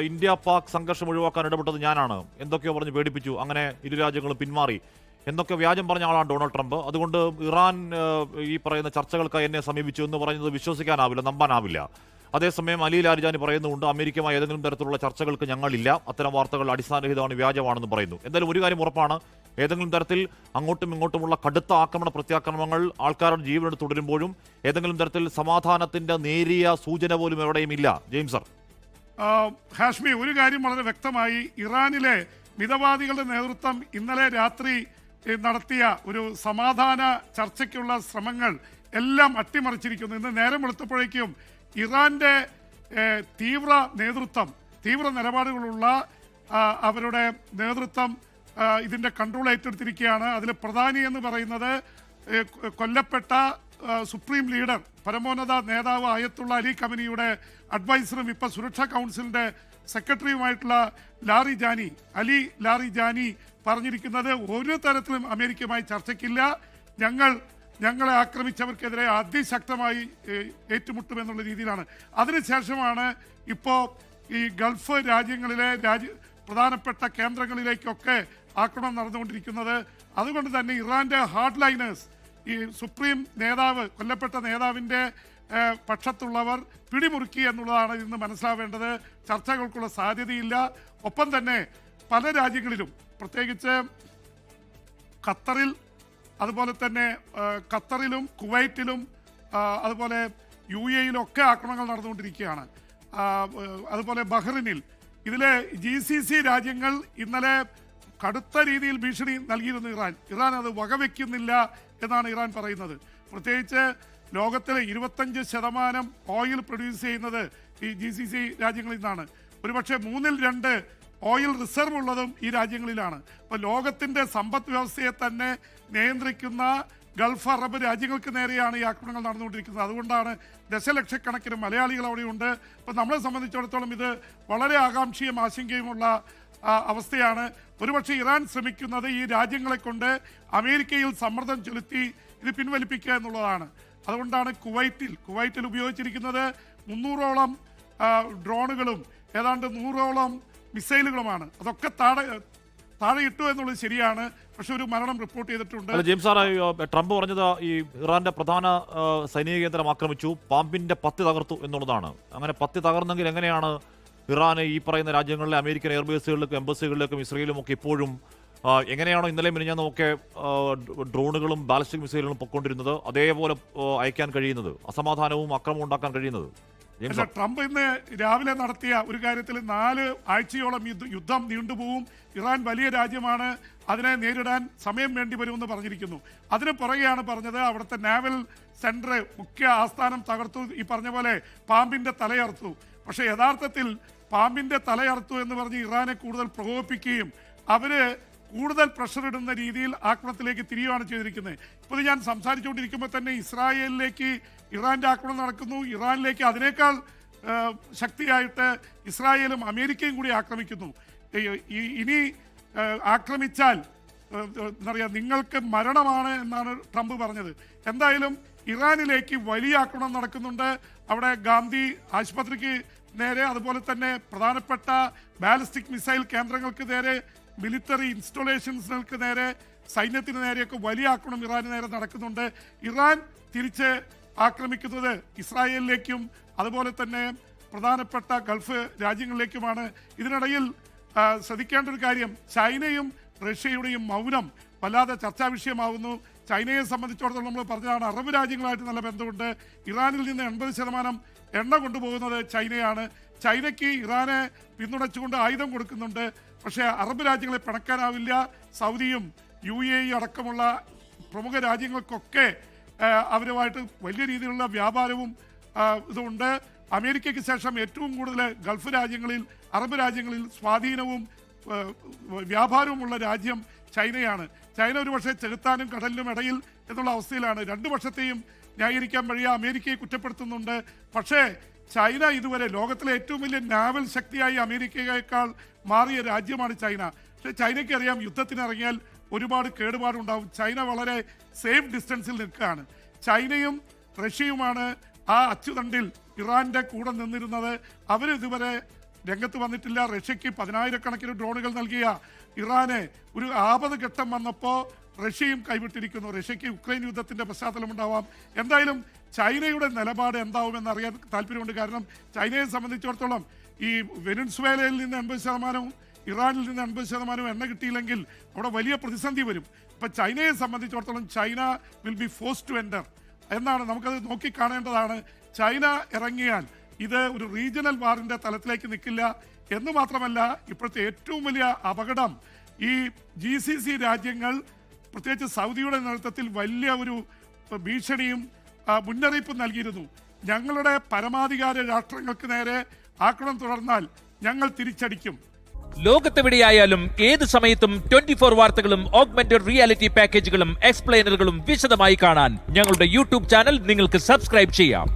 India Pak സംഘർഷം ഒഴിവാക്കാൻ ഇടപെട്ടത് ഞാനാണ്, എന്തൊക്കെയോ പറഞ്ഞ് പേടിപ്പിച്ചു, അങ്ങനെ ഇരു രാജ്യങ്ങളും പിന്മാറി എന്നൊക്കെ വ്യാജം പറഞ്ഞ ആളാണ് ഡൊണാൾഡ് ട്രംപ്. അതുകൊണ്ട് ഇറാൻ ഈ പറയുന്ന ചർച്ചകൾക്കായി എന്നെ സമീപിച്ചു എന്ന് പറയുന്നത് വിശ്വസിക്കാനാവില്ല, നമ്പാനാവില്ല. അതേസമയം അലി ലാരിജാനി പറയുന്നുണ്ട് അമേരിക്കയുമായി ഏതെങ്കിലും തരത്തിലുള്ള ചർച്ചകൾക്ക് ഞങ്ങളില്ല, അത്തരം വാർത്തകൾ അടിസ്ഥാനരഹിതമാണ്, വ്യാജമാണെന്ന് പറയുന്നു. എന്തായാലും ഒരു കാര്യം ഉറപ്പാണ്, ഏതെങ്കിലും തരത്തിൽ അങ്ങോട്ടും ഇങ്ങോട്ടുമുള്ള കടുത്ത ആക്രമണ പ്രത്യാക്രമണങ്ങൾ ആൾക്കാരുടെ ജീവനെടുത്ത് തുടരുമ്പോഴും ഏതെങ്കിലും തരത്തിൽ സമാധാനത്തിന്റെ നേരിയ സൂചന പോലും എവിടെയും ഇല്ല. James sir. ഹാഷ്മി, ഒരു കാര്യം വളരെ വ്യക്തമായി, ഇറാനിലെ മിതവാദികളുടെ നേതൃത്വം ഇന്നലെ രാത്രി നടത്തിയ ഒരു സമാധാന ചർച്ചയ്ക്കുള്ള ശ്രമങ്ങൾ എല്ലാം അട്ടിമറിച്ചിരിക്കുന്നു. ഇന്ന് നേരം വെളുത്തപ്പോഴേക്കും ഇറാന്റെ തീവ്ര നിലപാടുകളുള്ള അവരുടെ നേതൃത്വം ഇതിന്റെ കൺട്രോൾ ഏറ്റെടുത്തിരിക്കുകയാണ്. അതിൽ പ്രധാനി എന്ന് പറയുന്നത് കൊല്ലപ്പെട്ട സുപ്രീം ലീഡർ, പരമോന്നത നേതാവ് അയത്തുള്ള അലി ഖമനിയുടെ അഡ്വൈസറും ഇപ്പോൾ സുരക്ഷാ കൗൺസിലിന്റെ സെക്രട്ടറിയുമായിട്ടുള്ള അലി ലാറിജാനി പറഞ്ഞിരിക്കുന്നത് ഒരു തരത്തിലും അമേരിക്കയുമായി ചർച്ചയ്ക്കില്ല, ഞങ്ങളെ ആക്രമിച്ചവർക്കെതിരെ അതിശക്തമായി ഏറ്റുമുട്ടുമെന്നുള്ള രീതിയിലാണ്. അതിനുശേഷമാണ് ഇപ്പോൾ ഈ ഗൾഫ് രാജ്യങ്ങളിലെ പ്രധാനപ്പെട്ട കേന്ദ്രങ്ങളിലേക്കൊക്കെ ആക്രമണം നടന്നുകൊണ്ടിരിക്കുന്നത്. അതുകൊണ്ട് തന്നെ ഇറാന്റെ ഹാർഡ് ലൈനേഴ്സ്, ഈ സുപ്രീം നേതാവ്, കൊല്ലപ്പെട്ട നേതാവിൻ്റെ പക്ഷത്തുള്ളവർ പിടിമുറുക്കി എന്നുള്ളതാണ് ഇന്ന് മനസ്സിലാവേണ്ടത്. ചർച്ചകൾക്കുള്ള സാധ്യതയില്ല. ഒപ്പം തന്നെ പല രാജ്യങ്ങളിലും, പ്രത്യേകിച്ച് അതുപോലെ തന്നെ ഖത്തറിലും കുവൈറ്റിലും അതുപോലെ UAE-യിലും ഒക്കെ ആക്രമണങ്ങൾ നടന്നുകൊണ്ടിരിക്കുകയാണ്. അതുപോലെ ബഹ്റിനിൽ. ഇതിലെ GCC രാജ്യങ്ങൾ ഇന്നലെ കടുത്ത രീതിയിൽ ഭീഷണി നൽകിയിരുന്നു ഇറാൻ അത് വകവെക്കുന്നില്ല എന്നാണ് ഇറാൻ പറയുന്നത്. പ്രത്യേകിച്ച് ലോകത്തിലെ 25% ഓയിൽ പ്രൊഡ്യൂസ് ചെയ്യുന്നത് ഈ GCC രാജ്യങ്ങളിൽ നിന്നാണ്. ഒരുപക്ഷെ 2/3 ഓയിൽ റിസർവ് ഉള്ളതും ഈ രാജ്യങ്ങളിലാണ്. അപ്പോൾ ലോകത്തിൻ്റെ സമ്പദ് വ്യവസ്ഥയെ തന്നെ നിയന്ത്രിക്കുന്ന ഗൾഫ് അറബ് രാജ്യങ്ങൾക്ക് നേരെയാണ് ഈ ആക്രമണങ്ങൾ നടന്നുകൊണ്ടിരിക്കുന്നത്. അതുകൊണ്ടാണ് ദശലക്ഷക്കണക്കിന് മലയാളികൾ അവിടെയുണ്ട്. അപ്പോൾ നമ്മളെ സംബന്ധിച്ചിടത്തോളം ഇത് വളരെ ആകാംക്ഷയും ആശങ്കയുമുള്ള അവസ്ഥയാണ്. ഒരുപക്ഷെ ഇറാൻ ശ്രമിക്കുന്നത് ഈ രാജ്യങ്ങളെ കൊണ്ട് അമേരിക്കയിൽ സമ്മർദ്ദം ചെലുത്തി ഇത് പിൻവലിപ്പിക്കുക എന്നുള്ളതാണ്. അതുകൊണ്ടാണ് കുവൈറ്റിൽ ഉപയോഗിച്ചിരിക്കുന്നത് 300ഓളം ഡ്രോണുകളും ഏതാണ്ട് 100ഓളം മിസൈലുകളുമാണ്. അതൊക്കെ താഴെ ഇട്ടു എന്നുള്ളത് ശരിയാണ്, പക്ഷെ ഒരു മരണം റിപ്പോർട്ട് ചെയ്തിട്ടുണ്ട്. ജെയിംസ് സാർ, ട്രംപ് പറഞ്ഞത് ഈ ഇറാന്റെ പ്രധാന സൈനിക കേന്ദ്രം ആക്രമിച്ചു, പാമ്പിന്റെ പത്തി തകർത്തു എന്നുള്ളതാണ്. അങ്ങനെ പത്തി തകർന്നെങ്കിൽ എങ്ങനെയാണ് ഇറാൻ ഈ പറയുന്ന രാജ്യങ്ങളിലെ അമേരിക്കൻ എയർബേസുകളിലേക്കും എംബസികളിലേക്കും ഇസ്രയേലും ഒക്കെ ഇപ്പോഴും എങ്ങനെയാണോ ഇന്നലെ മിനിഞ്ഞാന്നൊക്കെ ഡ്രോണുകളും ബാലിസ്റ്റിക് മിസൈലുകളും പൊക്കൊണ്ടിരുന്നത് അതേപോലെ അയക്കാൻ കഴിയുന്നത്, അസമാധാനവും അക്രമവും ഉണ്ടാക്കാൻ കഴിയുന്നത്? ട്രംപ് ഇന്ന് രാവിലെ നടത്തിയ ഒരു കാര്യത്തിൽ 4 ആഴ്ചയോളം യുദ്ധം നീണ്ടുപോകും, ഇറാൻ വലിയ രാജ്യമാണ്, അതിനെ നേരിടാൻ സമയം വേണ്ടി വരുമെന്ന് പറഞ്ഞിരിക്കുന്നു. അതിന് പുറകെയാണ് പറഞ്ഞത് അവിടുത്തെ നാവൽ സെന്റർ, മുഖ്യ ആസ്ഥാനം തകർത്തു, ഈ പറഞ്ഞ പോലെ പാമ്പിന്റെ തലയറുത്തു. പക്ഷെ യഥാർത്ഥത്തിൽ പാമ്പിന്റെ തലയറുത്തു എന്ന് പറഞ്ഞ് ഇറാനെ കൂടുതൽ പ്രകോപിപ്പിക്കുകയും അവര് കൂടുതൽ പ്രഷർ ഇടുന്ന രീതിയിൽ ആക്രമണത്തിലേക്ക് തിരിയുകയാണ് ചെയ്തിരിക്കുന്നത്. ഇപ്പോൾ ഞാൻ സംസാരിച്ചുകൊണ്ടിരിക്കുമ്പോൾ തന്നെ ഇസ്രായേലിലേക്ക് ഇറാന്റെ ആക്രമണം നടക്കുന്നു. ഇറാനിലേക്ക് അതിനേക്കാൾ ശക്തിയായിട്ട് ഇസ്രായേലും അമേരിക്കയും കൂടി ആക്രമിക്കുന്നു. ഇനി ആക്രമിച്ചാൽ എന്താ പറയുക, നിങ്ങൾക്ക് മരണമാണ് എന്നാണ് ട്രംപ് പറഞ്ഞത്. എന്തായാലും ഇറാനിലേക്ക് വലിയ ആക്രമണം നടക്കുന്നുണ്ട്. അവിടെ ഗാന്ധി ആശുപത്രിക്ക് നേരെ, അതുപോലെ തന്നെ പ്രധാനപ്പെട്ട ബാലിസ്റ്റിക് മിസൈൽ കേന്ദ്രങ്ങൾക്ക് നേരെ, മിലിറ്ററി ഇൻസ്റ്റലേഷൻസുകൾക്ക് നേരെ, സൈന്യത്തിന് നേരെയൊക്കെ വലിയ ആക്രമണം ഇറാന് നേരെ നടക്കുന്നുണ്ട്. ഇറാൻ തിരിച്ച് ആക്രമിക്കുന്നത് ഇസ്രായേലിലേക്കും അതുപോലെ തന്നെ പ്രധാനപ്പെട്ട ഗൾഫ് രാജ്യങ്ങളിലേക്കുമാണ്. ഇതിനിടയിൽ ശ്രദ്ധിക്കേണ്ട ഒരു കാര്യം, ചൈനയും റഷ്യയുടെയും മൗനം വല്ലാതെ ചർച്ചാ വിഷയമാവുന്നു. ചൈനയെ സംബന്ധിച്ചിടത്തോളം നമ്മൾ പറഞ്ഞതാണ്, അറബ് രാജ്യങ്ങളായിട്ട് നല്ല ബന്ധമുണ്ട്. ഇറാനിൽ നിന്ന് 80% എണ്ണ കൊണ്ടുപോകുന്നത് ചൈനയാണ്. ചൈനയ്ക്ക് ഇറാനെ പിന്തുണച്ചുകൊണ്ട് ആയുധം കൊടുക്കുന്നുണ്ട്. പക്ഷേ അറബ് രാജ്യങ്ങളെ പിണക്കാനാവില്ല. സൗദിയും UAE അടക്കമുള്ള പ്രമുഖ രാജ്യങ്ങൾക്കൊക്കെ അവരുമായിട്ട് വലിയ രീതിയിലുള്ള വ്യാപാരവും ഇതുണ്ട്. അമേരിക്കയ്ക്ക് ശേഷം ഏറ്റവും കൂടുതൽ ഗൾഫ് രാജ്യങ്ങളിൽ, അറബ് രാജ്യങ്ങളിൽ സ്വാധീനവും വ്യാപാരവുമുള്ള രാജ്യം ചൈനയാണ്. ചൈന ഒരുപക്ഷെ ചെകുത്താനും കടലിനും ഇടയിൽ എന്നുള്ള അവസ്ഥയിലാണ്. 2 പക്ഷത്തെയും ന്യായീകരിക്കാൻ വഴിയ അമേരിക്കയെ കുറ്റപ്പെടുത്തുന്നുണ്ട്. പക്ഷേ ചൈന ഇതുവരെ ലോകത്തിലെ ഏറ്റവും വലിയ നാവൽ ശക്തിയായി അമേരിക്കയേക്കാൾ മാറിയ രാജ്യമാണ് ചൈന. പക്ഷേ ചൈനയ്ക്ക് അറിയാം, യുദ്ധത്തിനിറങ്ങിയാൽ ഒരുപാട് കേടുപാടുണ്ടാവും. ചൈന വളരെ സേഫ് ഡിസ്റ്റൻസിൽ നിൽക്കുകയാണ്. ചൈനയും റഷ്യയുമാണ് ആ അച്ചുതണ്ടിൽ ഇറാന്റെ കൂടെ നിന്നിരുന്നത്. അവരിതുവരെ രംഗത്ത് വന്നിട്ടില്ല. റഷ്യക്ക് 10,000-കണക്കിന് ഡ്രോണുകൾ നൽകിയ ഇറാന് ഒരു ആപത് ഘട്ടം വന്നപ്പോൾ റഷ്യയും കൈവിട്ടിരിക്കുന്നു. റഷ്യക്ക് യുക്രൈൻ യുദ്ധത്തിന്റെ പശ്ചാത്തലം ഉണ്ടാവാം. എന്തായാലും ചൈനയുടെ നിലപാട് എന്താവുമെന്ന് അറിയാൻ താല്പര്യമുണ്ട്. കാരണം ചൈനയെ സംബന്ധിച്ചിടത്തോളം ഈ വെനസ്വേലയിൽ നിന്ന് 80%, ഇറാനിൽ നിന്ന് 80% എണ്ണ കിട്ടിയില്ലെങ്കിൽ അവിടെ വലിയ പ്രതിസന്ധി വരും. ഇപ്പം ചൈനയെ സംബന്ധിച്ചിടത്തോളം China will be force to enter എന്നാണ്. നമുക്കത് നോക്കിക്കാണേണ്ടതാണ്. ചൈന ഇറങ്ങിയാൽ ഇത് ഒരു റീജിയണൽ വാറിൻ്റെ തലത്തിലേക്ക് നിൽക്കില്ല എന്ന് മാത്രമല്ല, ഇപ്പോഴത്തെ ഏറ്റവും വലിയ അപകടം ഈ GCC രാജ്യങ്ങൾ, പ്രത്യേകിച്ച് സൗദിയുടെ നേതൃത്വത്തിൽ വലിയ ഒരു ഭീഷണിയും മുന്നറിയിപ്പും നൽകിയിരുന്നു. ഞങ്ങളുടെ പരമാധികാര രാഷ്ട്രങ്ങൾക്ക് നേരെ ആക്രമണം തുടർന്നാൽ ഞങ്ങൾ തിരിച്ചടിക്കും. ലോകത്തെവിടെയായാലും ഏത് സമയത്തും 24 വാർത്തകളും ഓഗ്മെന്റഡ് റിയാലിറ്റി പാക്കേജുകളും എക്സ്പ്ലെയിനറുകളും വിശദമായി കാണാൻ ഞങ്ങളുടെ യൂട്യൂബ് ചാനൽ നിങ്ങൾക്ക് സബ്സ്ക്രൈബ് ചെയ്യാം.